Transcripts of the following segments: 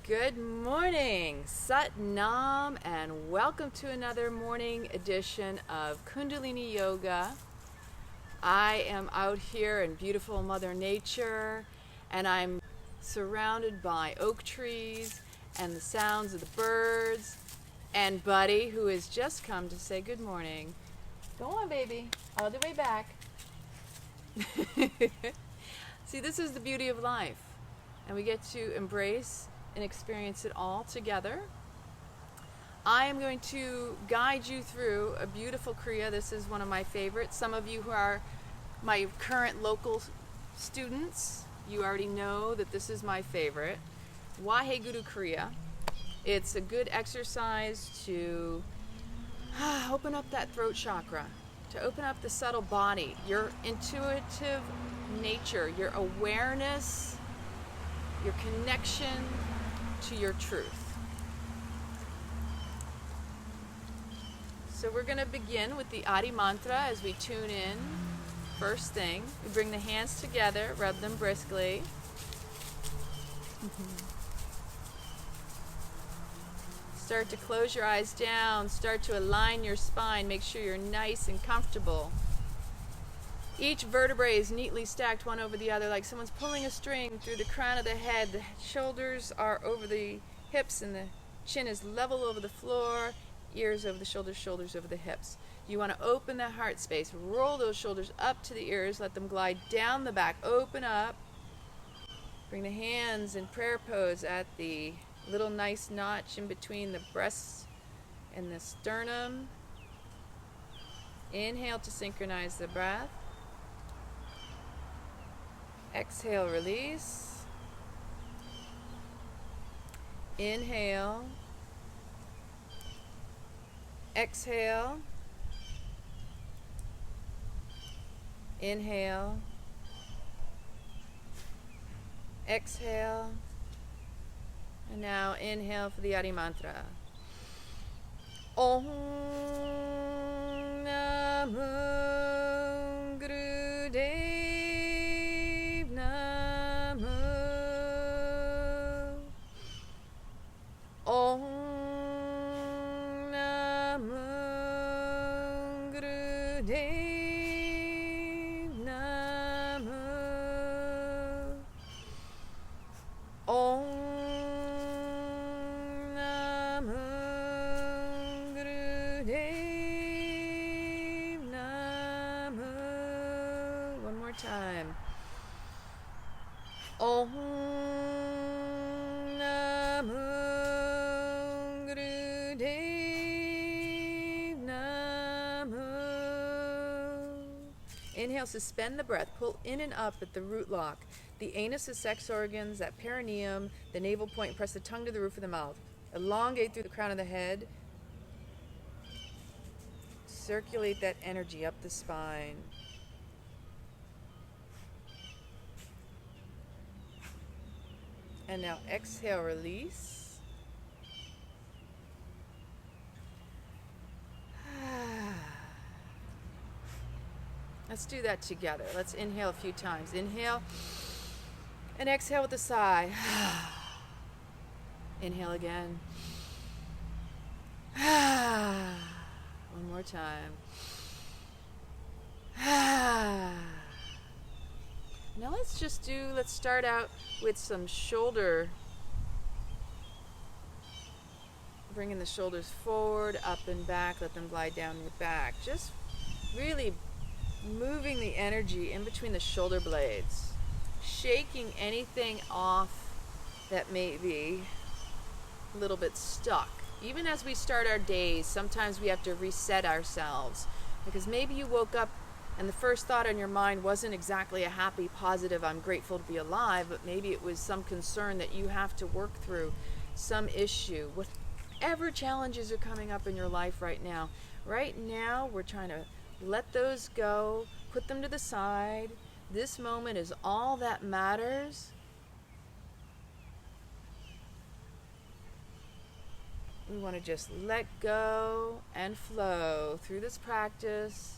Good morning, Sat Nam, and welcome to another morning edition of Kundalini Yoga. I am out here in beautiful Mother Nature, and I'm surrounded by oak trees and the sounds of the birds, and Buddy, who has just come to say good morning. Go on, baby, all the way back. See, this is the beauty of life, and we get to embrace and experience it all together. I am going to guide you through a beautiful Kriya. This is one of my favorites. Some of you who are my current local students, you already know that this is my favorite. Wahe Kriya. It's a good exercise to open up that throat chakra, to open up the subtle body, your intuitive nature, your awareness, your connection to your truth. So we're going to begin with the Adi mantra as we tune in. First thing, we bring the hands together, rub them briskly. Start to close your eyes down, start to align your spine, make sure you're nice and comfortable. Each vertebrae is neatly stacked one over the other, like someone's pulling a string through the crown of the head. The shoulders are over the hips and the chin is level over the floor, ears over the shoulders, shoulders over the hips. You want to open that heart space, roll those shoulders up to the ears, let them glide down the back, open up. Bring the hands in prayer pose at the little nice notch in between the breasts and the sternum. Inhale to synchronize the breath. Exhale, release. Inhale. Exhale. Inhale. Exhale. And now inhale for the Adi mantra. Om Namo Om Namo Namo Om Namo Namo. One more time. Om Namo Inhale, suspend the breath. Pull in and up at the root lock. The anus is sex organs, that perineum, the navel point. Press the tongue to the roof of the mouth. Elongate through the crown of the head. Circulate that energy up the spine. And now exhale, release. Let's do that together. Let's inhale a few times. Inhale and exhale with a sigh. Inhale again. One more time. Now let's start out with some shoulder. Bringing the shoulders forward, up and back. Let them glide down your back. Just really moving the energy in between the shoulder blades, shaking anything off that may be a little bit stuck. Even as we start our days, sometimes we have to reset ourselves, because maybe you woke up and the first thought on your mind wasn't exactly a happy, positive, I'm grateful to be alive, but maybe it was some concern that you have to work through, some issue, whatever challenges are coming up in your life right now. Right now, we're trying to let those go, put them to the side. This moment is all that matters. We want to just let go and flow through this practice,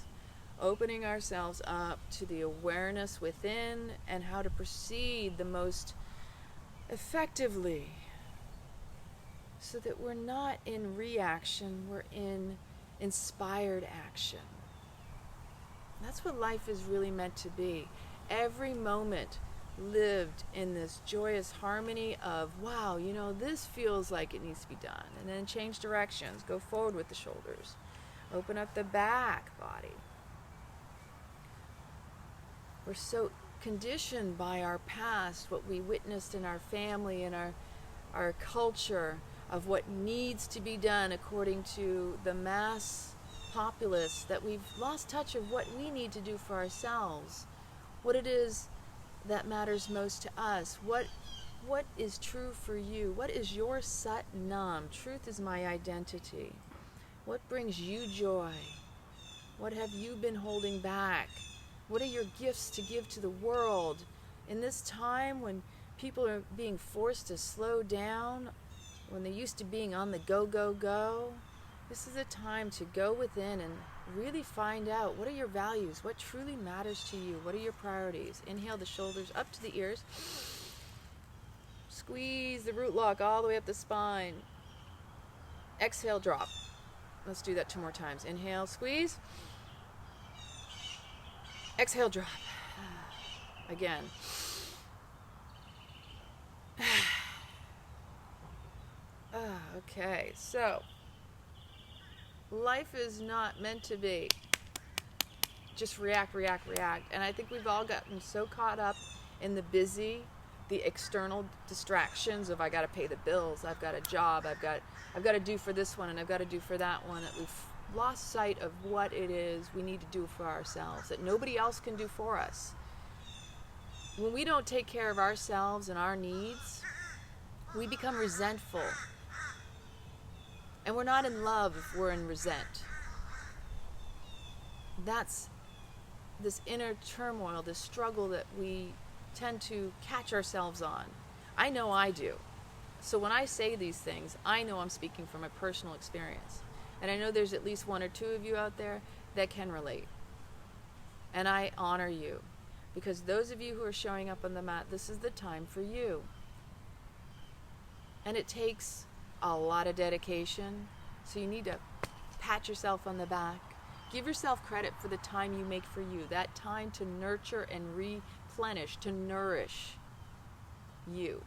opening ourselves up to the awareness within and how to proceed the most effectively so that we're not in reaction, we're in inspired action. That's what life is really meant to be. Every moment lived in this joyous harmony of, wow, you know, this feels like it needs to be done. And then change directions, go forward with the shoulders. Open up the back body. We're so conditioned by our past, what we witnessed in our family and our culture of what needs to be done according to the mass populace, that we've lost touch of what we need to do for ourselves, what it is that matters most to us, what is true for you, what is your Sat Nam. Truth is my identity. What brings you joy? What have you been holding back? What are your gifts to give to the world in this time when people are being forced to slow down, when they're used to being on the go, go, go? This is a time to go within and really find out, what are your values? What truly matters to you? What are your priorities? Inhale the shoulders up to the ears. Squeeze the root lock all the way up the spine. Exhale, drop. Let's do that 2 more times. Inhale, squeeze. Exhale, drop. Again. Okay, so life is not meant to be just react. And I think we've all gotten so caught up in the busy, the external distractions of, I got to pay the bills, I've got a job, I've got to do for this one, and I've got to do for that one, that we've lost sight of what it is we need to do for ourselves, that nobody else can do for us. When we don't take care of ourselves and our needs, we become resentful. And we're not in love if we're in resent. That's this inner turmoil, this struggle that we tend to catch ourselves on. I know I do. So when I say these things, I know I'm speaking from a personal experience. And I know there's at least 1 or 2 of you out there that can relate. And I honor you, because those of you who are showing up on the mat, this is the time for you. And it takes a lot of dedication, so you need to pat yourself on the back. Give yourself credit for the time you make for you, that time to nurture and replenish, to nourish you.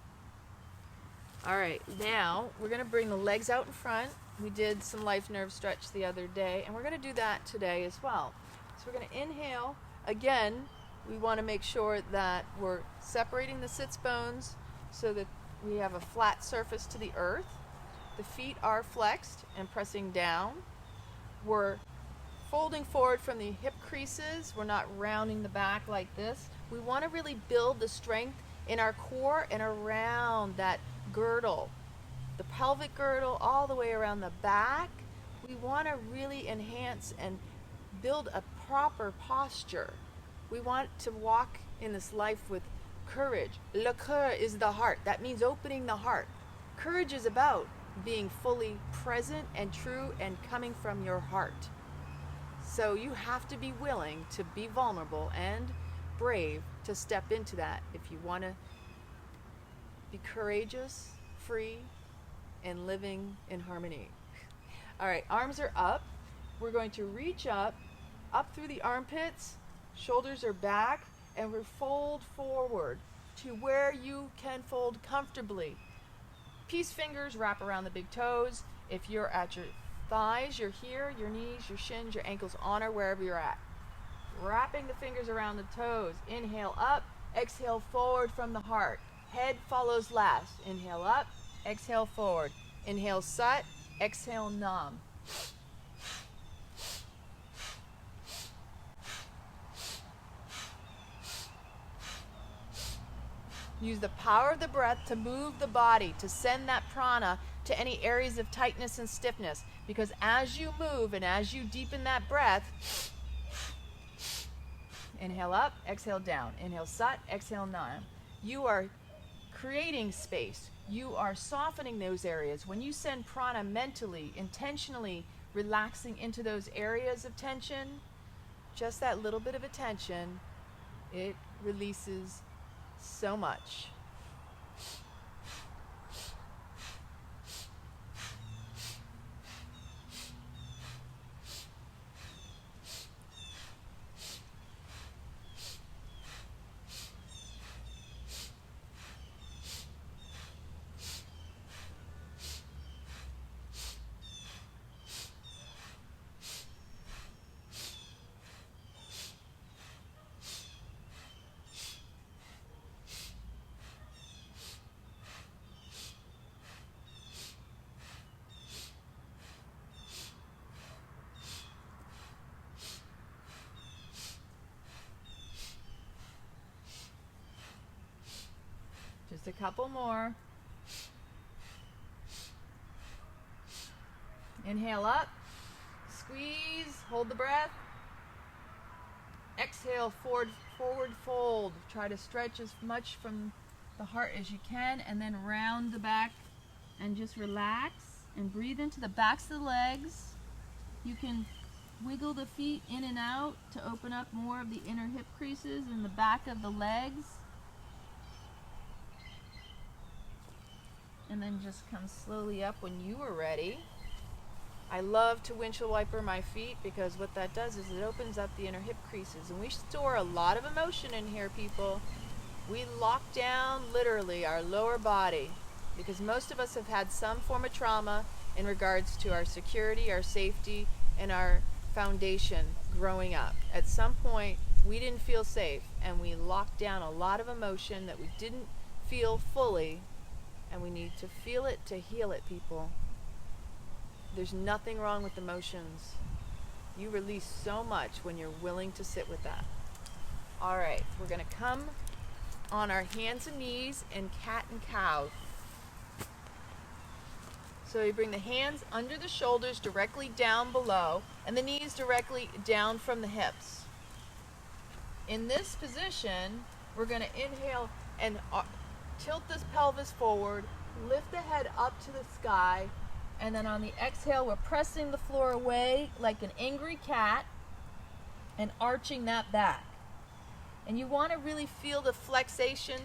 All right, now we're going to bring the legs out in front. We did some life nerve stretch the other day, and we're going to do that today as well. So we're going to inhale. Again, we want to make sure that we're separating the sits bones so that we have a flat surface to the earth. The feet are flexed and pressing down. We're folding forward from the hip creases. We're not rounding the back like this. We want to really build the strength in our core and around that girdle, the pelvic girdle, all the way around the back. We want to really enhance and build a proper posture. We want to walk in this life with courage. Le cœur is the heart. That means opening the heart. Courage is about being fully present and true and coming from your heart. So you have to be willing to be vulnerable and brave to step into that if you want to be courageous, free, and living in harmony. All right, arms are up. We're going to reach up through the armpits, shoulders are back, and we fold forward to where you can fold comfortably. Peace fingers wrap around the big toes. If you're at your thighs, you're here, your knees, your shins, your ankles, honor wherever you're at. Wrapping the fingers around the toes. Inhale up, exhale forward from the heart. Head follows last. Inhale up, exhale forward. Inhale Sat, exhale Nam. Use the power of the breath to move the body, to send that prana to any areas of tightness and stiffness. Because as you move and as you deepen that breath, inhale up, exhale down. Inhale Sat, exhale Nam. You are creating space. You are softening those areas. When you send prana mentally, intentionally relaxing into those areas of tension, just that little bit of attention, it releases so much. Just a couple more. Inhale up, squeeze, hold the breath. Exhale, forward fold. Try to stretch as much from the heart as you can, and then round the back and just relax and breathe into the backs of the legs. You can wiggle the feet in and out to open up more of the inner hip creases and the back of the legs. And then just come slowly up when you are ready. I love to windshield wiper my feet because what that does is it opens up the inner hip creases. And we store a lot of emotion in here, people. We lock down literally our lower body because most of us have had some form of trauma in regards to our security, our safety, and our foundation growing up. At some point, we didn't feel safe and we locked down a lot of emotion that we didn't feel fully, and we need to feel it to heal it, people. There's nothing wrong with emotions. You release so much when you're willing to sit with that. All right, we're going to come on our hands and knees in cat and cow. So you bring the hands under the shoulders directly down below and the knees directly down from the hips. In this position, we're going to inhale and tilt this pelvis forward, lift the head up to the sky, and then on the exhale, we're pressing the floor away like an angry cat and arching that back. And you want to really feel the flexation,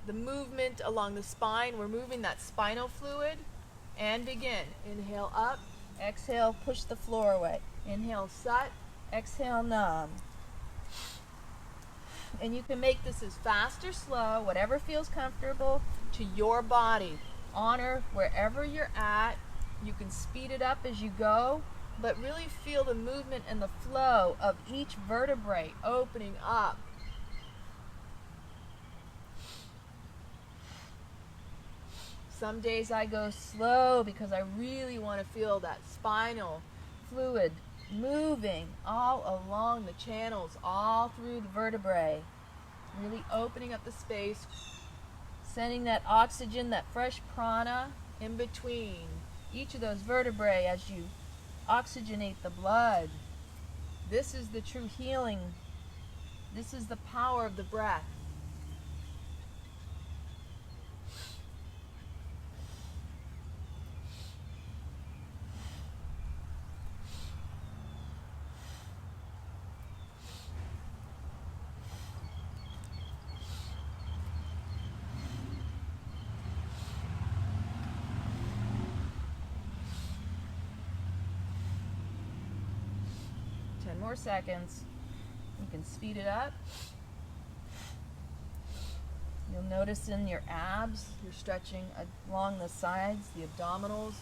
the movement along the spine. We're moving that spinal fluid. And begin. Inhale up, exhale, push the floor away. Inhale, sat, exhale, nam. And you can make this as fast or slow, whatever feels comfortable to your body. Honor wherever you're at. You can speed it up as you go, but really feel the movement and the flow of each vertebrae opening up. Some days I go slow because I really want to feel that spinal fluid moving all along the channels, all through the vertebrae. Really opening up the space, sending that oxygen, that fresh prana in between each of those vertebrae as you oxygenate the blood. This is the true healing. This is the power of the breath. More seconds. You can speed it up. You'll notice in your abs, you're stretching along the sides, the abdominals.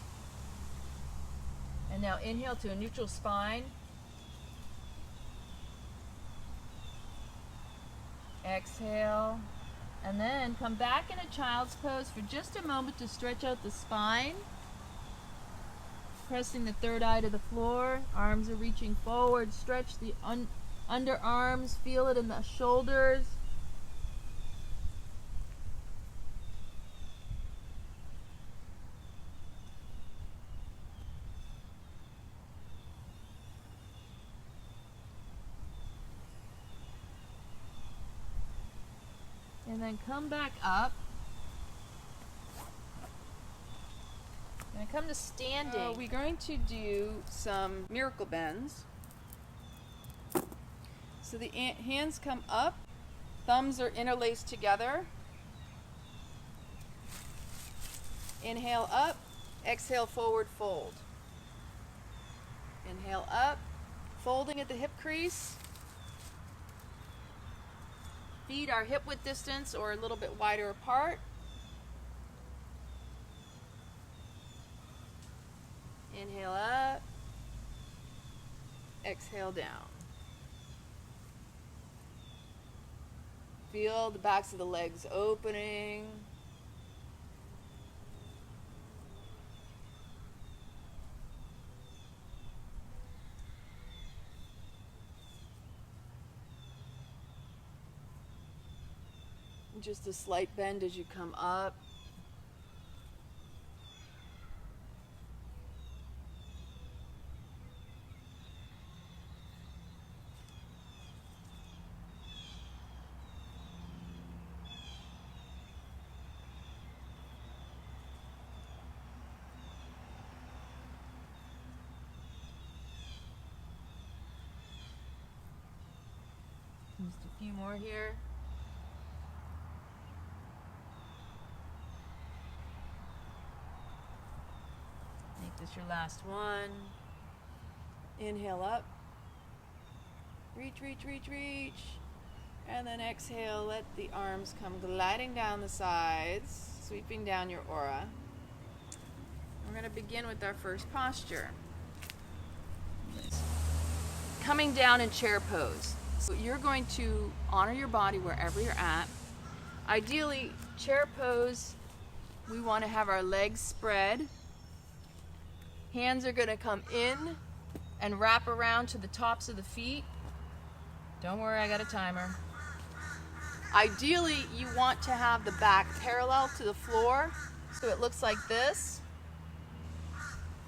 And now inhale to a neutral spine. Exhale. And then come back in a child's pose for just a moment to stretch out the spine. Pressing the third eye to the floor. Arms are reaching forward. Stretch the underarms. Feel it in the shoulders. And then come back up. When I come to standing, we're going to do some miracle bends. So the hands come up, thumbs are interlaced together. Inhale up, exhale forward fold. Inhale up, folding at the hip crease. Feet are hip width distance or a little bit wider apart. Inhale up, exhale down. Feel the backs of the legs opening. Just a slight bend as you come up. Just a few more here. Make this your last one. Inhale up. Reach, reach, reach, reach. And then exhale, let the arms come gliding down the sides, sweeping down your aura. We're going to begin with our first posture. Coming down in chair pose. So you're going to honor your body wherever you're at. Ideally, chair pose, we want to have our legs spread. Hands are going to come in and wrap around to the tops of the feet. Don't worry, I got a timer. Ideally, you want to have the back parallel to the floor, so it looks like this.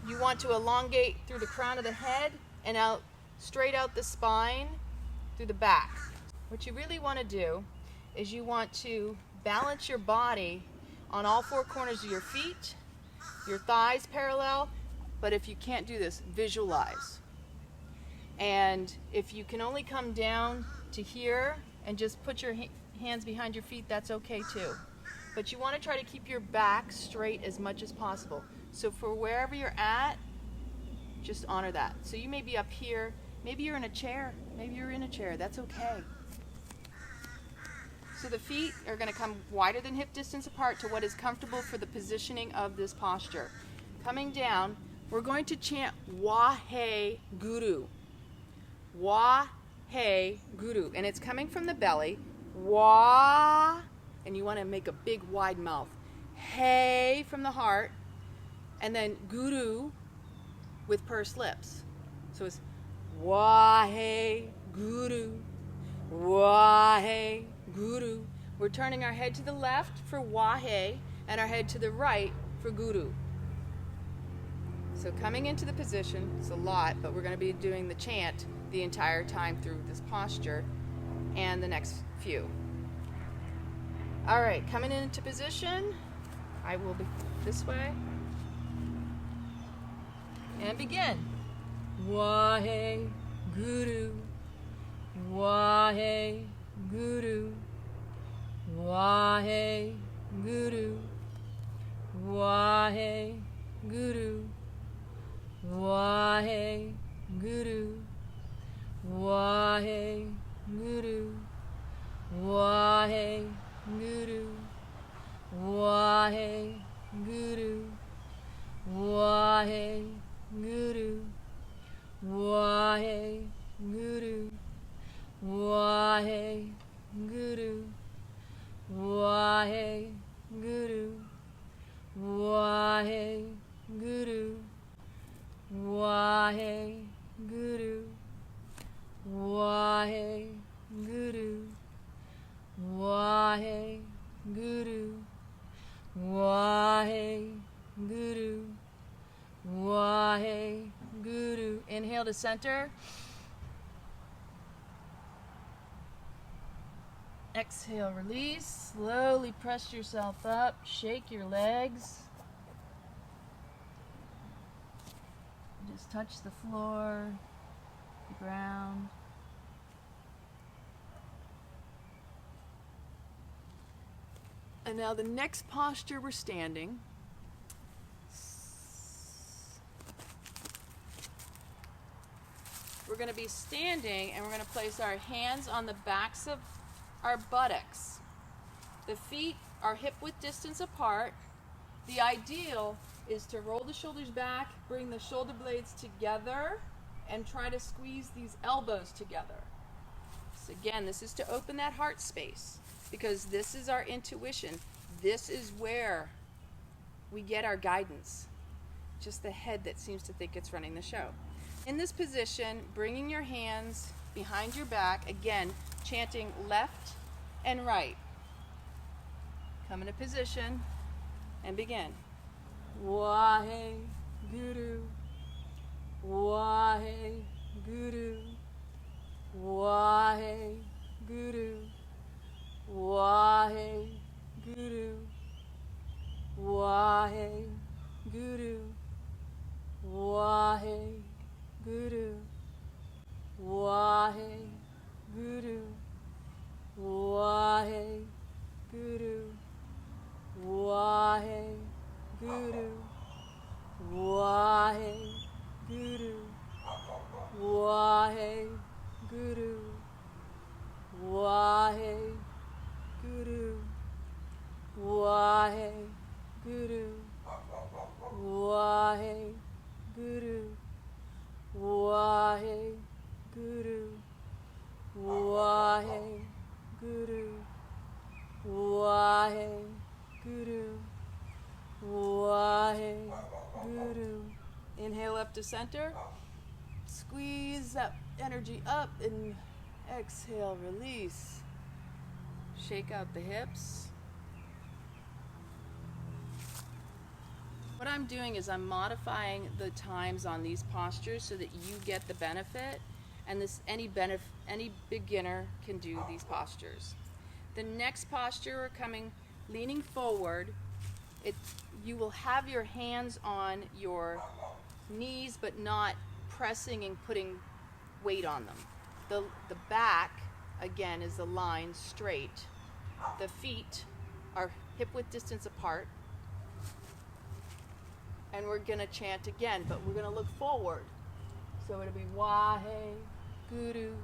You want to elongate through the crown of the head and out, straight out the spine through the back. What you really want to do is you want to balance your body on all four corners of your feet, your thighs parallel, but if you can't do this, visualize. And if you can only come down to here and just put your hands behind your feet, that's okay too. But you want to try to keep your back straight as much as possible. So for wherever you're at, just honor that. So you may be up here, maybe you're in a chair, that's okay. So the feet are going to come wider than hip distance apart to what is comfortable for the positioning of this posture. Coming down, we're going to chant WHAA-HAY, GUROO. WHAA-HAY, GUROO. And it's coming from the belly. Wah, and you want to make a big wide mouth. Hey from the heart, and then GUROO with pursed lips. So it's Wahe, GUROO, Wahe, GUROO. We're turning our head to the left for Wahe and our head to the right for GUROO. So coming into the position, it's a lot, but we're going to be doing the chant the entire time through this posture and the next few. All right, coming into position, I will be this way. And begin. Wahe, GUROO, Wahe, GUROO, Wahe, GUROO, Wahe, GUROO, Wahe, GUROO, Wahe, GUROO, Wahe, GUROO, Wahe, GUROO, Wahe, GUROO, Wahe, GUROO, Wahe, GUROO, Wahe, GUROO, Wahe, GUROO, Wahe, GUROO, Wahe, GUROO, Wahe, GUROO, Wahe, GUROO, Wahe, GUROO. Inhale to center. Exhale, release. Slowly press yourself up. Shake your legs. Just touch the floor, the ground. And now the next posture, we're standing. We're going to be standing and we're going to place our hands on the backs of our buttocks. The feet are hip width distance apart. The ideal is to roll the shoulders back, bring the shoulder blades together, and try to squeeze these elbows together. So again, this is to open that heart space, because this is our intuition. This is where we get our guidance. Just the head that seems to think it's running the show. In this position, bringing your hands behind your back, again, chanting left and right. Come into position and begin. Wahe Guru, Wahe Guru, Wahe Guru, Wahe Guru, Wahe Guru, Wahe Guru, Wahe Guru, Wahe Guru, Wahe Guru, Wahe Guru, Wahe Guru, Wahe Guru, Wahe Guru, Wahe Guru, Wahe Guru, Wahe Guru, Wahe Guru, Wahe Guru. Inhale up to center. Squeeze that energy up and exhale, release. Shake out the hips. What I'm doing is I'm modifying the times on these postures so that you get the benefit, and any beginner can do these postures. The next posture, we're coming leaning forward. You will have your hands on your knees but not pressing and putting weight on them. The back, again, is the line straight. The feet are hip width distance apart. And we're going to chant again, but we're going to look forward. So it'll be Wahe Guru.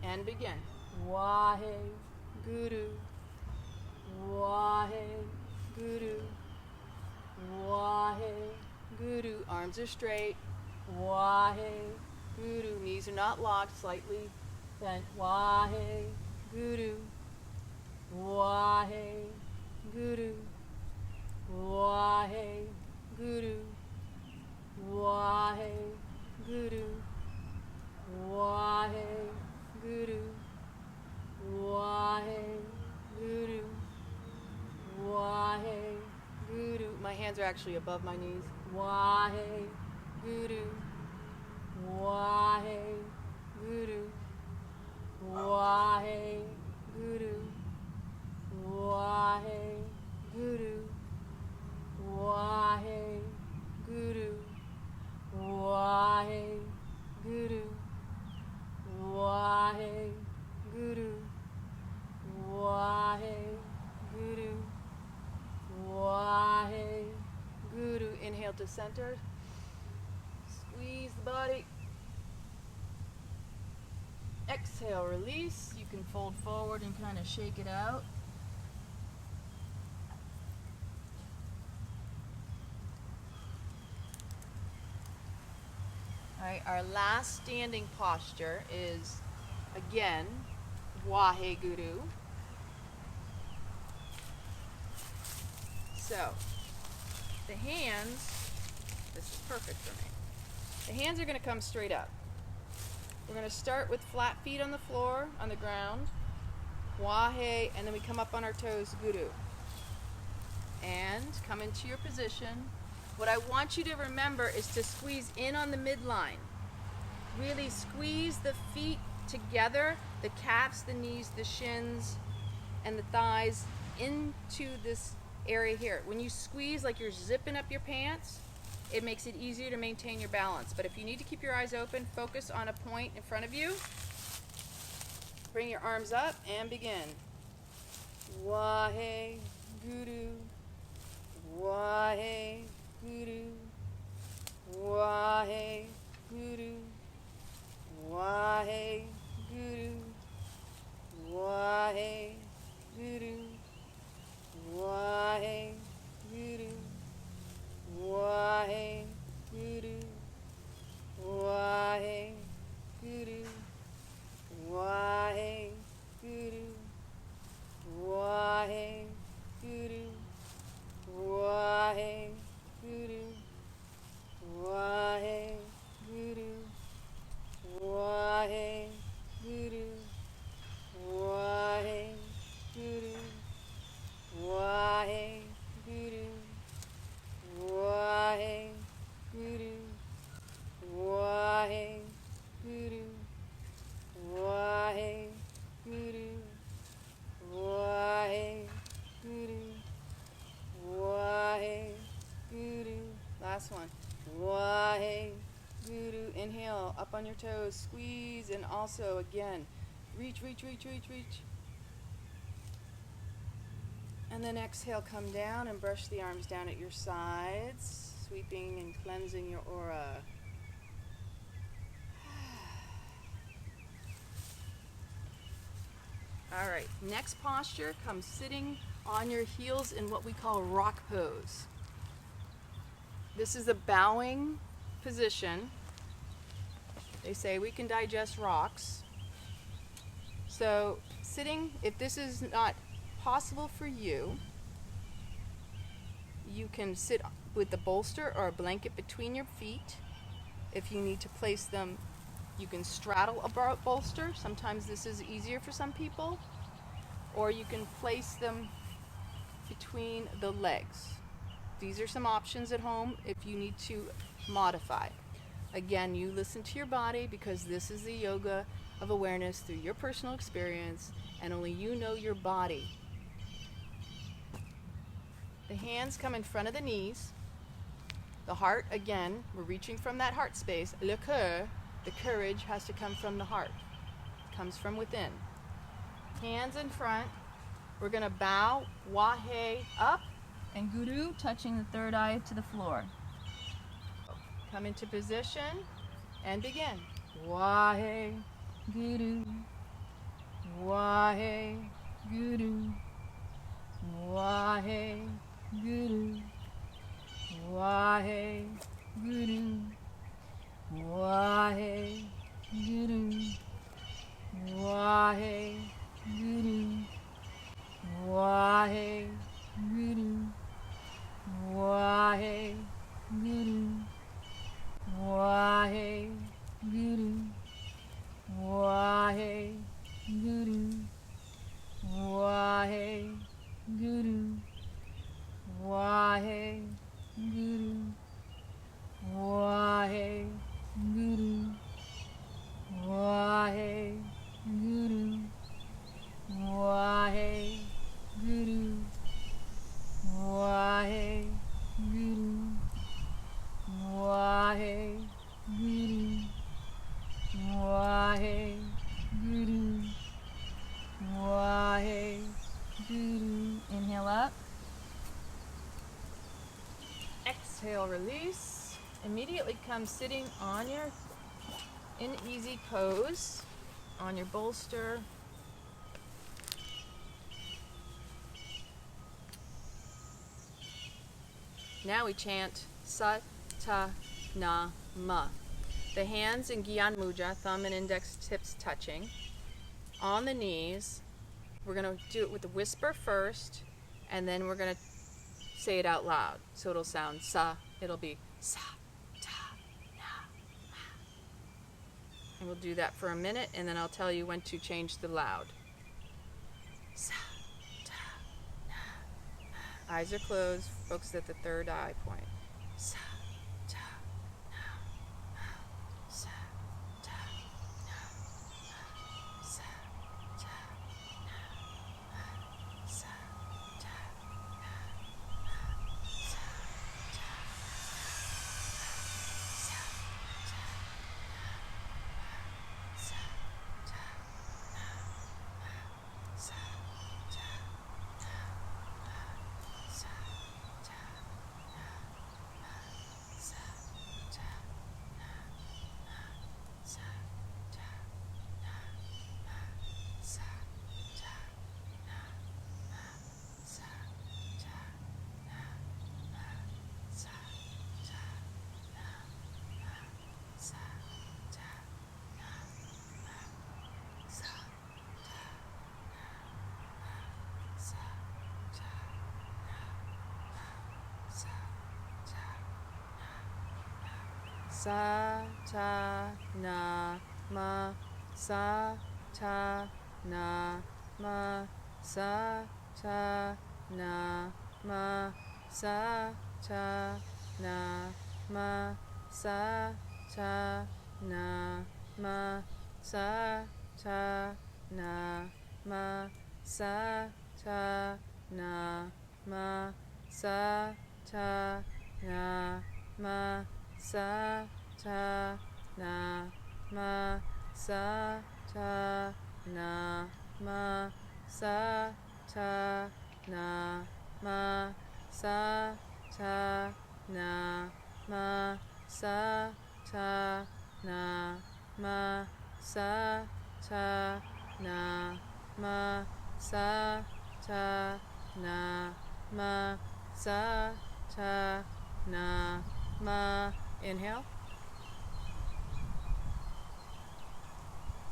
And begin. Wahe Guru, Wahe Guru, Wahe Guru. Arms are straight. Wahe Guru. Knees are not locked, slightly bent. Wahe Guru, Wahe Guru, Wahe Guru, Wahe Guru, Wahe Guru, Wahe Guru, Wahe Guru. My hands are actually above my knees. Wahe Guru, Wahe Guru, Wahe Guru, Wahe Guru, Wahe Guru, Wahe Guru, Wahe Guru, Wahe Guru, Wahe Guru. Inhale to center. Squeeze the body. Exhale, release. You can fold forward and kind of shake it out. All right, our last standing posture is, again, Wahe Guru. So, the hands, this is perfect for me. The hands are going to come straight up. We're going to start with flat feet on the floor, on the ground, Wahe, and then we come up on our toes, Guru. And come into your position. What I want you to remember is to squeeze in on the midline. Really squeeze the feet together, the calves, the knees, the shins, and the thighs into this area here. When you squeeze like you're zipping up your pants, it makes it easier to maintain your balance. But if you need to keep your eyes open, focus on a point in front of you. Bring your arms up and begin. Wahe Guru, Wahe Guru, Wahe Guru, Wahe Guru, Wahe Guru, Wahe Guru, Wahe Guru, Wahe Guru, Wahe Guru, Wahe Guru, Wahe Guru, Wahe Guru, Wahe Guru, up on your toes, squeeze, and also again, reach, reach, reach, reach, reach. And then exhale, come down and brush the arms down at your sides, sweeping and cleansing your aura. All right, next posture comes sitting on your heels in what we call rock pose. This is a bowing position. They say we can digest rocks. So sitting, if this is not possible for you, you can sit with a bolster or a blanket between your feet. If you need to place them, you can straddle a bolster. Sometimes this is easier for some people. Or you can place them between the legs. These are some options at home if you need to modify. Again, you listen to your body, because this is the yoga of awareness through your personal experience, and only you know your body. The hands come in front of the knees. The heart, again, we're reaching from that heart space. Le cœur, the courage has to come from the heart. It comes from within. Hands in front. We're going to bow, Wahe up, and GUROO touching the third eye to the floor. Come into position and begin. Wahe, GUROO, Wahe, GUROO, Wahe, GUROO, Wahe, GUROO, Wahe, GUROO, Wahe, GUROO, Wahe, GUROO, Wahe, GUROO, Wahe, GUROO, Wahe, GUROO, Wahe, GUROO, Wahe, GUROO, Wahe, GUROO, Wahe, GUROO, Wahe, GUROO, Wahe, GUROO, Wahe, GUROO, Wahe, GUROO, Wahe, GUROO. Inhale up. Exhale, release. Immediately come sitting on your in easy pose on your bolster. Now we chant Sa Ta Na Ma. The hands in Gyan Mudra, thumb and index tips touching. On the knees, we're going to do it with the whisper first, and then we're going to say it out loud. So it'll sound Sa, it'll be Sa Ta Na Ma. And we'll do that for a minute, and then I'll tell you when to change the loud. Sa Ta Na Ma. Eyes are closed, focus at the third eye point. Sa Ta Na Ma. Sa Ta Na Ma. Sa Ta Na Ma. Sa Ta Na Ma. Sa Ta Sa ta na ma, sa ta na ma, sa ta na ma, sa ta na ma, sa ta na ma, sa ta na ma, sa ta na ma, sa ta na ma, sa ta na ma sa ta na ma sa ta na ma sa ta na ma sa ta na ma sa ta na ma sa ta na ma sa ta na ma. Inhale.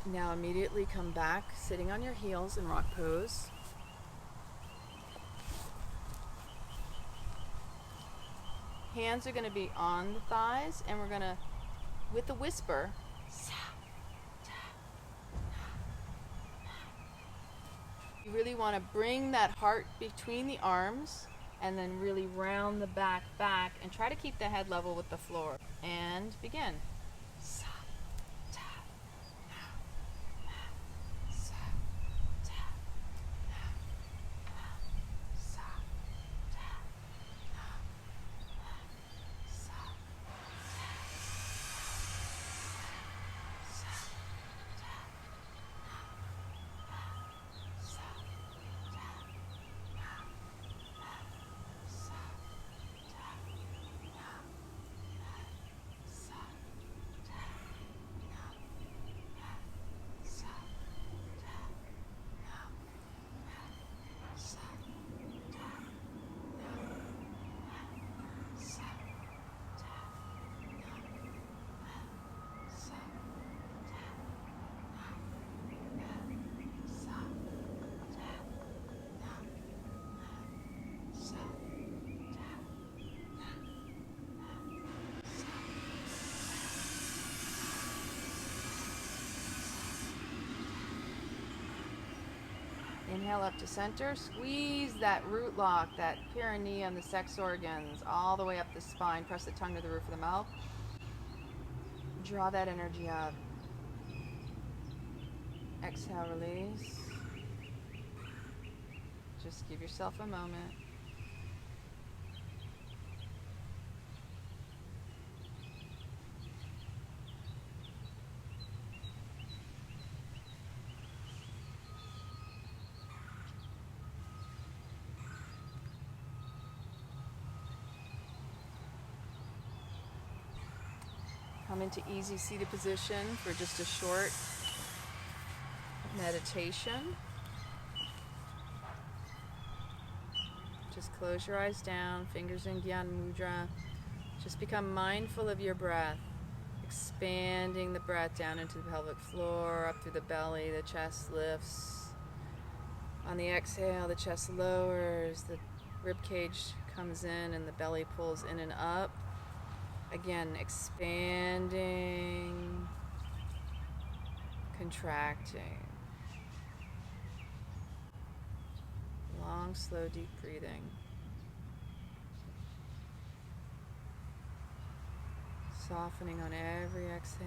Now immediately come back, sitting on your heels in rock pose. Hands are going to be on the thighs, and we're going to, with the whisper, you really want to bring that heart between the arms and then really round the back and try to keep the head level with the floor. And begin. Inhale up to center. Squeeze that root lock, that perineum, the sex organs, all the way up the spine. Press the tongue to the roof of the mouth. Draw that energy up. Exhale, release. Just give yourself a moment. Come into easy seated position for just a short meditation. Just close your eyes down, fingers in Gyan Mudra. Just become mindful of your breath, expanding the breath down into the pelvic floor, up through the belly, the chest lifts. On the exhale, the chest lowers, the rib cage comes in and the belly pulls in and up. Again, expanding, contracting. Long, slow, deep breathing. Softening on every exhale.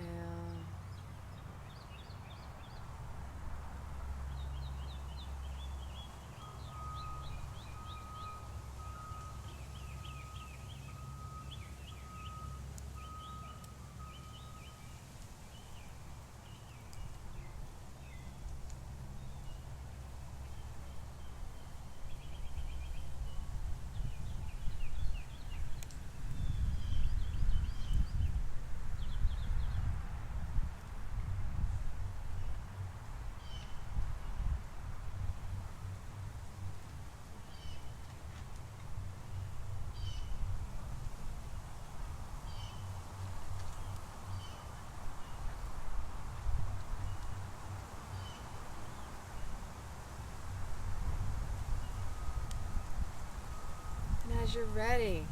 As you're ready,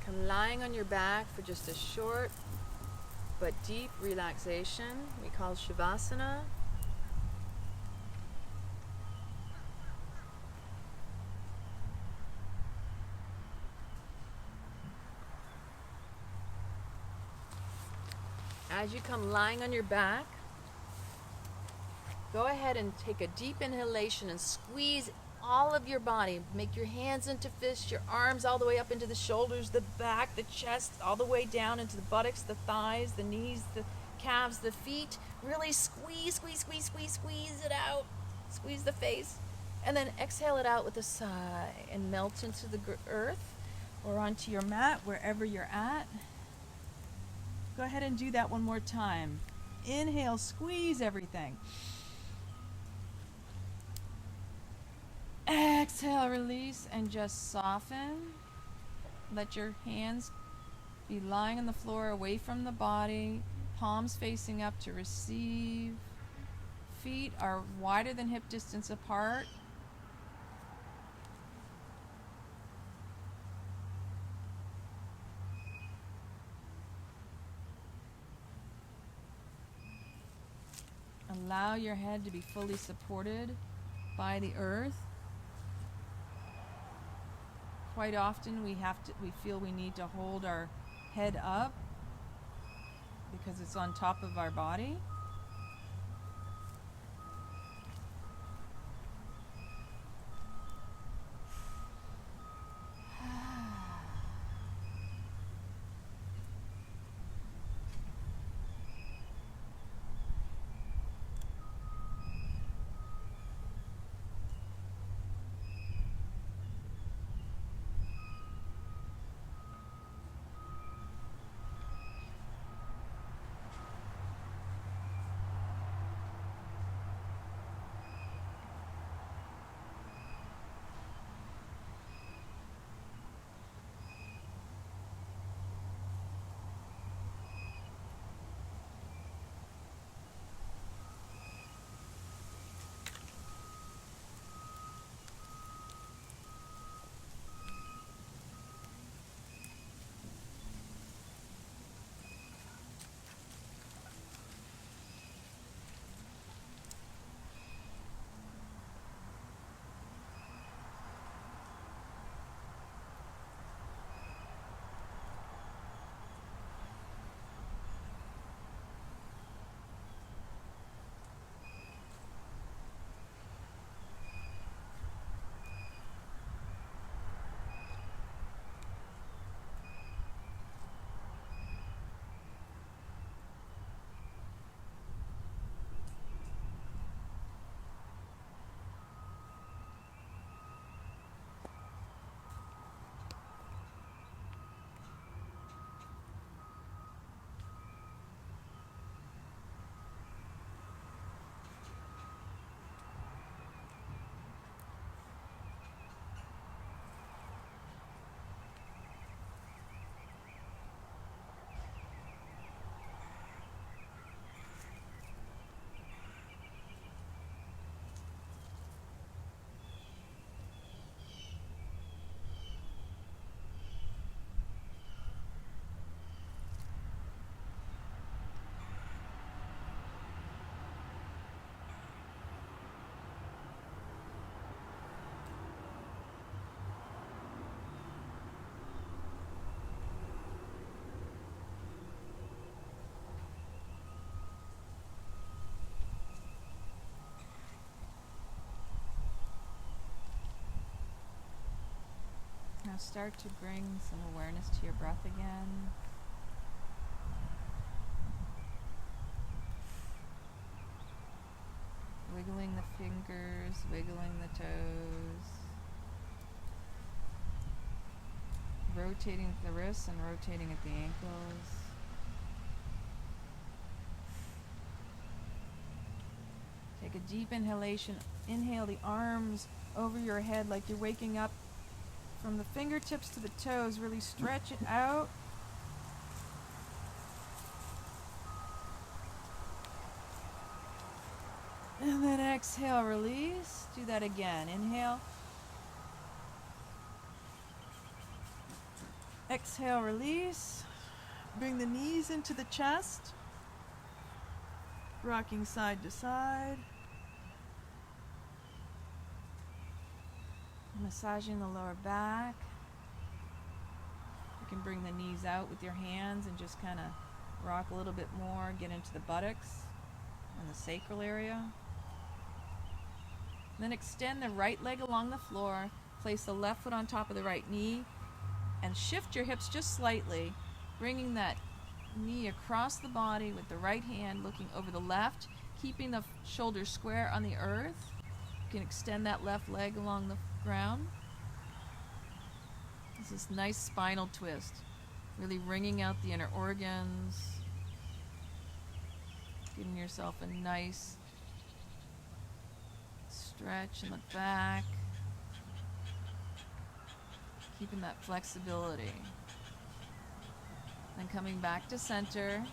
come lying on your back for just a short but deep relaxation we call Shavasana. As you come lying on your back, go ahead and take a deep inhalation and squeeze all of your body. Make your hands into fists, your arms all the way up into the shoulders, the back, the chest, all the way down into the buttocks, the thighs, the knees, the calves, the feet. Really squeeze, squeeze, squeeze, squeeze, squeeze it out. Squeeze the face. And then exhale it out with a sigh and melt into the earth or onto your mat, wherever you're at. Go ahead and do that one more time. Inhale, squeeze everything. Exhale, release, and just soften. Let your hands be lying on the floor away from the body, palms facing up to receive. Feet are wider than hip distance apart. Allow your head to be fully supported by the earth. Quite often we feel we need to hold our head up because it's on top of our body. Now start to bring some awareness to your breath again. Wiggling the fingers, wiggling the toes. Rotating at the wrists and rotating at the ankles. Take a deep inhalation. Inhale the arms over your head like you're waking up. From the fingertips to the toes, really stretch it out. And then exhale, release. Do that again. Inhale. Exhale, release. Bring the knees into the chest. Rocking side to side. Massaging the lower back. You can bring the knees out with your hands and just kind of rock a little bit more, get into the buttocks and the sacral area. And then extend the right leg along the floor, place the left foot on top of the right knee, and shift your hips just slightly, bringing that knee across the body with the right hand looking over the left, keeping the shoulders square on the earth. You can extend that left leg along the ground. This is nice spinal twist, really wringing out the inner organs, giving yourself a nice stretch in the back, keeping that flexibility. Then coming back to center.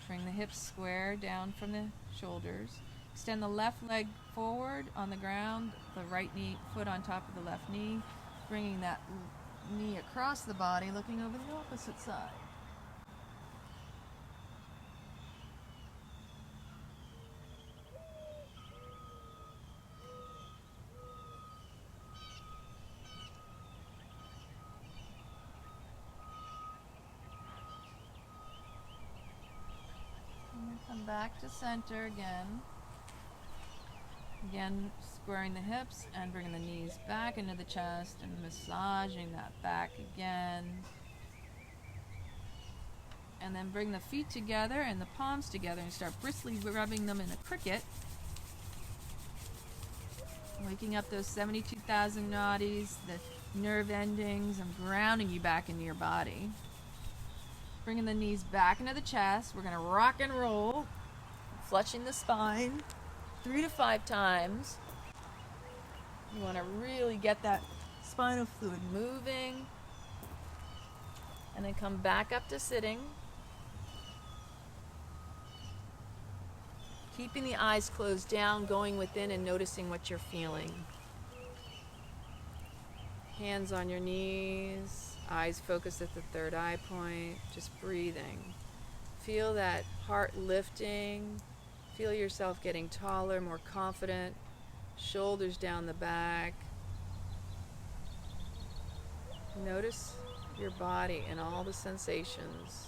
Bring the hips square down from the shoulders. Extend the left leg forward on the ground, the right foot on top of the left knee, bringing that knee across the body, looking over the opposite side. Come back to center again. Again, squaring the hips and bringing the knees back into the chest and massaging that back again. And then bring the feet together and the palms together and start briskly rubbing them in a cricket. Waking up those 72,000 nadis, the nerve endings, and grounding you back into your body. Bringing the knees back into the chest. We're going to rock and roll, flushing the spine 3 to 5 times. You want to really get that spinal fluid moving. And then come back up to sitting. Keeping the eyes closed down, going within and noticing what you're feeling. Hands on your knees. Eyes focused at the third eye point, just breathing. Feel that heart lifting. Feel yourself getting taller, more confident. Shoulders down the back. Notice your body and all the sensations.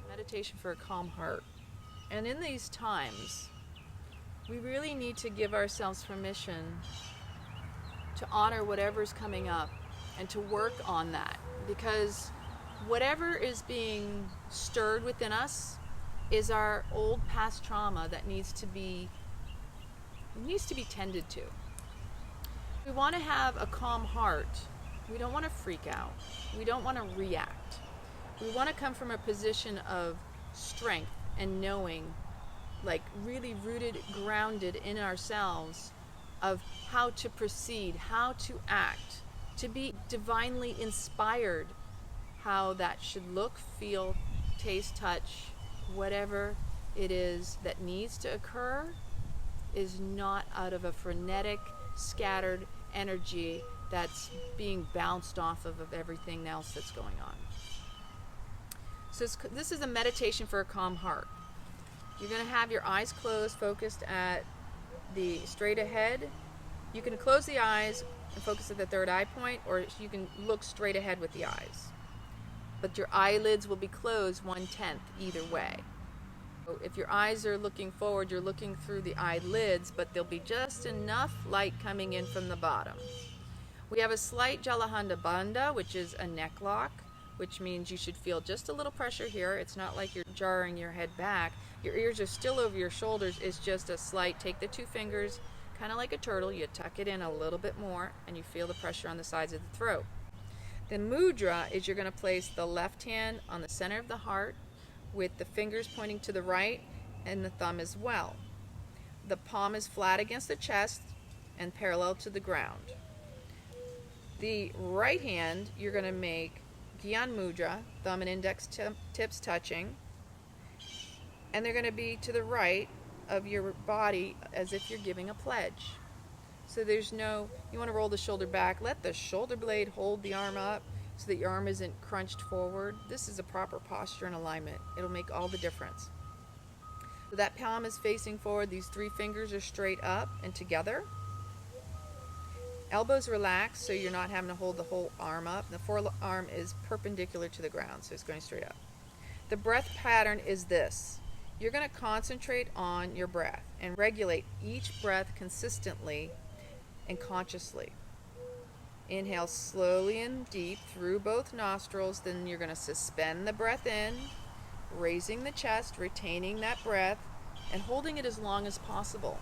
Meditation for a calm heart. And in these times, we really need to give ourselves permission to honor whatever's coming up and to work on that, because whatever is being stirred within us is our old past trauma that needs to be tended to. We want to have a calm heart. We don't want to freak out. We don't want to react. We want to come from a position of strength and knowing, like really rooted, grounded in ourselves, of how to proceed, how to act, to be divinely inspired, how that should look, feel, taste, touch, whatever it is that needs to occur is not out of a frenetic, scattered energy that's being bounced off of everything else that's going on. So this is a meditation for a calm heart. You're going to have your eyes closed, focused at the straight ahead. You can close the eyes and focus at the third eye point, or you can look straight ahead with the eyes. But your eyelids will be closed 1/10 either way. So if your eyes are looking forward, you're looking through the eyelids, but there'll be just enough light coming in from the bottom. We have a slight Jalahanda Bandha, which is a neck lock, which means you should feel just a little pressure here. It's not like you're jarring your head back. Your ears are still over your shoulders. It's just a slight, take the 2 fingers, kind of like a turtle, you tuck it in a little bit more, and you feel the pressure on the sides of the throat. The mudra is you're going to place the left hand on the center of the heart with the fingers pointing to the right and the thumb as well. The palm is flat against the chest and parallel to the ground. The right hand, you're going to make Gyan Mudra, thumb and index tips touching, and they're going to be to the right of your body as if you're giving a pledge. So there's no, you want to roll the shoulder back, let the shoulder blade hold the arm up so that your arm isn't crunched forward. This is a proper posture and alignment. It'll make all the difference. So that palm is facing forward. These 3 fingers are straight up and together. Elbows relaxed, so you're not having to hold the whole arm up. The forearm is perpendicular to the ground, so it's going straight up. The breath pattern is this. You're going to concentrate on your breath and regulate each breath consistently and consciously. Inhale slowly and deep through both nostrils. Then you're going to suspend the breath in, raising the chest, retaining that breath, and holding it as long as possible.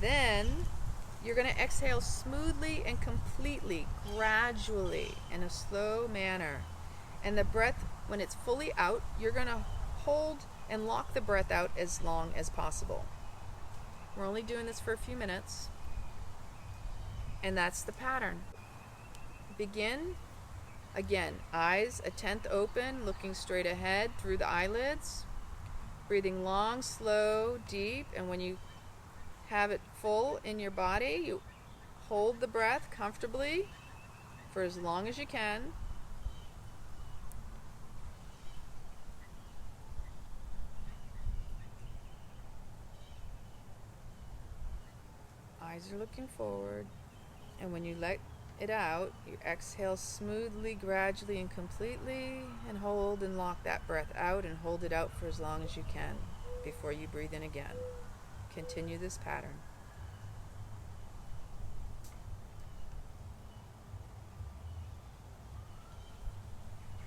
Then you're going to exhale smoothly and completely, gradually, in a slow manner. And the breath, when it's fully out, you're going to hold and lock the breath out as long as possible. We're only doing this for a few minutes. And that's the pattern. Begin. Again, eyes a tenth open, looking straight ahead through the eyelids. Breathing long, slow, deep. And when you have it full in your body, you hold the breath comfortably for as long as you can. Eyes are looking forward. And when you let it out, you exhale smoothly, gradually, and completely, and hold and lock that breath out and hold it out for as long as you can before you breathe in again. Continue this pattern.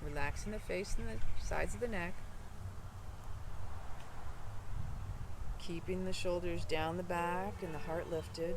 Relaxing the face and the sides of the neck. Keeping the shoulders down the back and the heart lifted.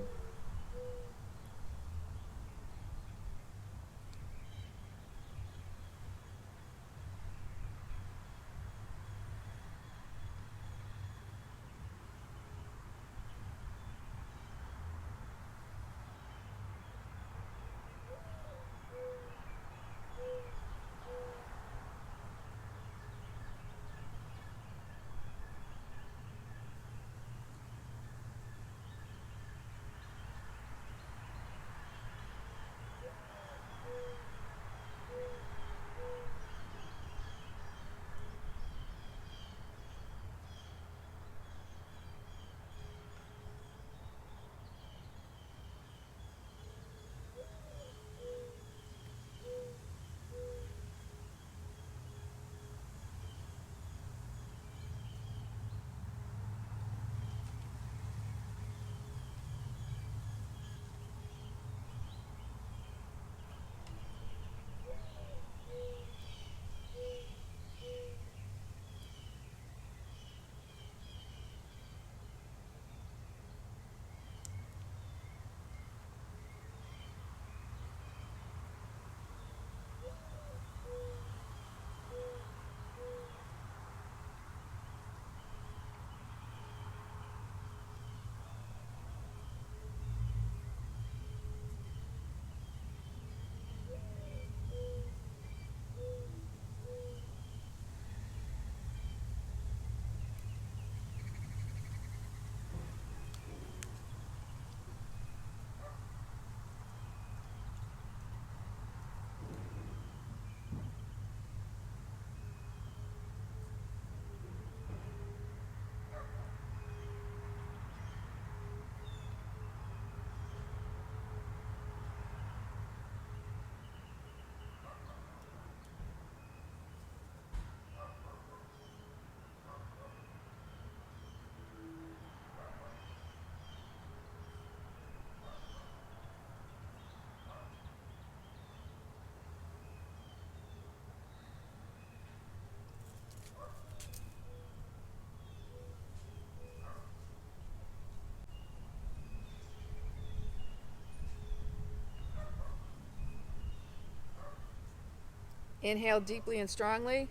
Inhale deeply and strongly.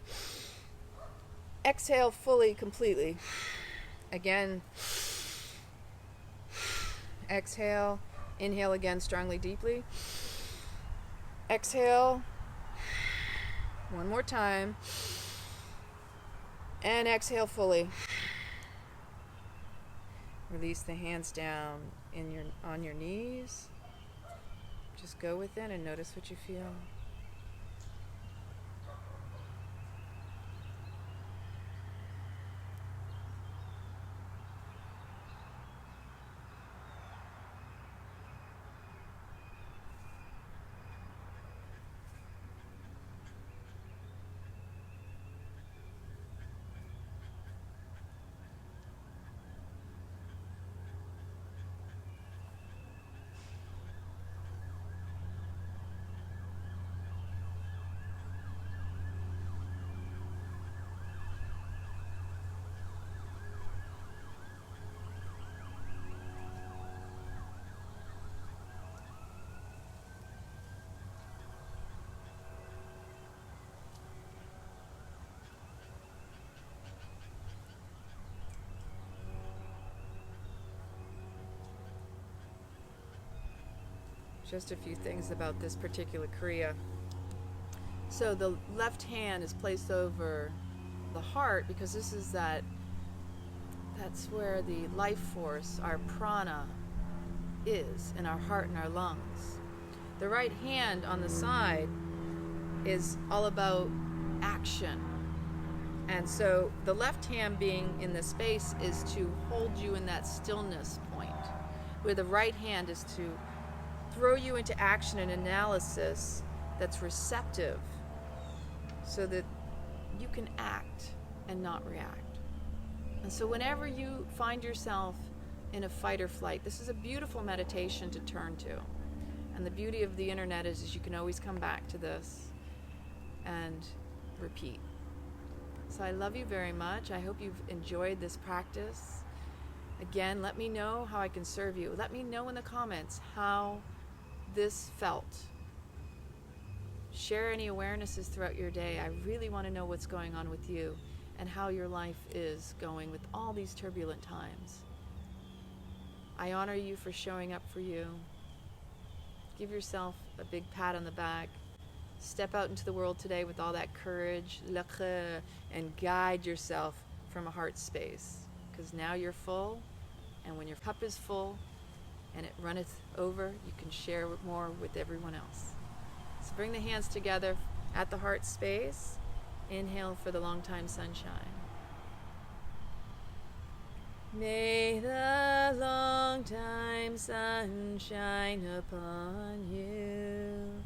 Exhale fully, completely. Again. Exhale. Inhale again, strongly, deeply. Exhale. One more time. And exhale fully. Release the hands down on your knees. Just go within and notice what you feel. just a few things about this particular Kriya. So the left hand is placed over the heart because this is that's where the life force, our prana, is in our heart and our lungs. The right hand on the side is all about action. And so the left hand being in the space is to hold you in that stillness point, where the right hand is to throw you into action and analysis that's receptive so that you can act and not react. And so whenever you find yourself in a fight or flight, this is a beautiful meditation to turn to. And the beauty of the internet is you can always come back to this and repeat. So I love you very much. I hope you've enjoyed this practice. Again, let me know how I can serve you. Let me know in the comments how this felt. Share any awarenesses throughout your day. I really want to know what's going on with you and how your life is going with all these turbulent times. I honor you for showing up for you. Give yourself a big pat on the back. Step out into the world today with all that courage, and guide yourself from a heart space. Because now you're full, and when your cup is full and it runneth over, you can share more with everyone else. So bring the hands together at the heart space. Inhale for the long time sunshine. May the long time sun shine upon you.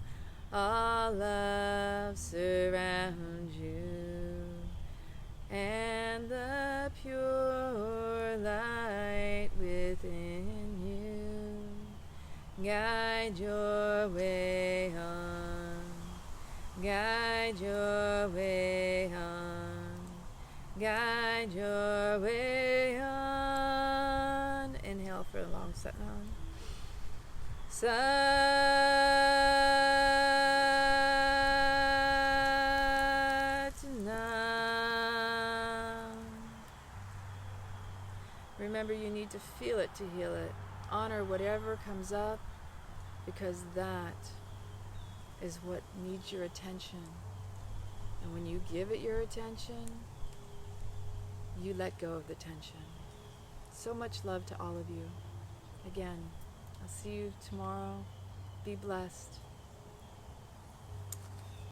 All love surround you, and the pure light within you guide your way on, guide your way on, guide your way on. Inhale for a long Satnam. Remember, you need to feel it to heal it. Honor whatever comes up, because that is what needs your attention. And when you give it your attention, you let go of the tension. So much love to all of you. Again, I'll see you tomorrow. Be blessed.